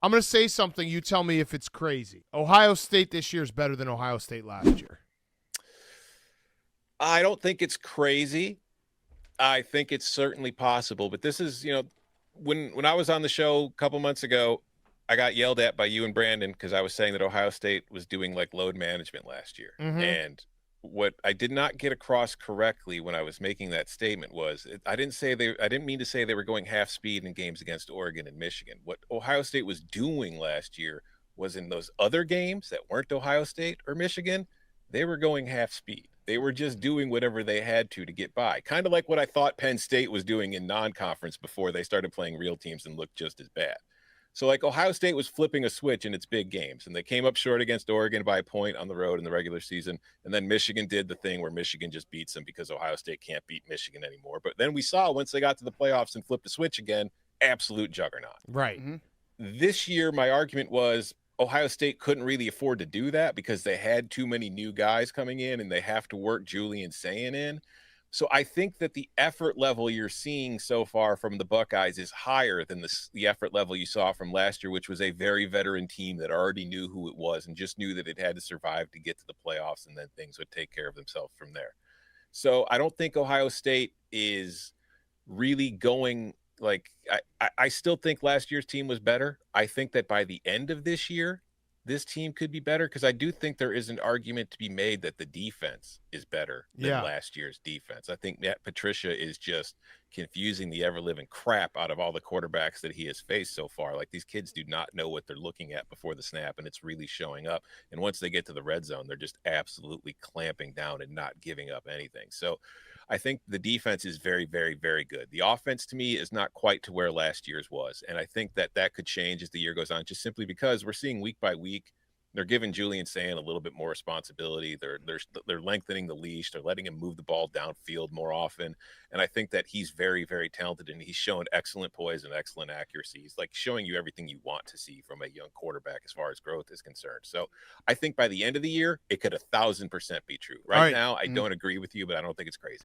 I'm going to say something. You tell me if it's crazy. Ohio State this year is better than Ohio State last year. I don't think it's crazy. I think it's certainly possible, but this is, when I was on the show a couple months ago, I got yelled at by you and Brandon because I was saying that Ohio State was doing like load management last year. Mm-hmm. And what I did not get across correctly when I was making that statement was I didn't mean to say they were going half speed in games against Oregon and Michigan. What Ohio State was doing last year was in those other games that weren't Ohio State or Michigan, they were going half speed. They were just doing whatever they had to get by. Kind of like what I thought Penn State was doing in non-conference before they started playing real teams and looked just as bad. So like Ohio State was flipping a switch in its big games, and they came up short against Oregon by a point on the road in the regular season. And then Michigan did the thing where Michigan just beats them because Ohio State can't beat Michigan anymore. But then we saw once they got to the playoffs and flipped the switch again, absolute juggernaut. Right. Mm-hmm. This year, my argument was Ohio State couldn't really afford to do that because they had too many new guys coming in and they have to work Julian Sayin in. So I think that the effort level you're seeing so far from the Buckeyes is higher than the effort level you saw from last year, which was a very veteran team that already knew who it was and just knew that it had to survive to get to the playoffs, and then things would take care of themselves from there. So I don't think Ohio State is really going like I still think last year's team was better. I think that by the end of this year, this team could be better because I do think there is an argument to be made that the defense is better than last year's defense. I think Matt Patricia is just confusing the ever-living crap out of all the quarterbacks that he has faced so far. Like, these kids do not know what they're looking at before the snap, and it's really showing up. And once they get to the red zone, they're just absolutely clamping down and not giving up anything. So I think the defense is very, very, very good. The offense, to me, is not quite to where last year's was. And I think that that could change as the year goes on, just simply because we're seeing week by week, they're giving Julian Sayin a little bit more responsibility. They're lengthening the leash. They're letting him move the ball downfield more often. And I think that he's very, very talented, and he's shown excellent poise and excellent accuracy. He's like showing you everything you want to see from a young quarterback as far as growth is concerned. So I think by the end of the year, it could 1,000% be true. Right now, I don't agree with you, but I don't think it's crazy.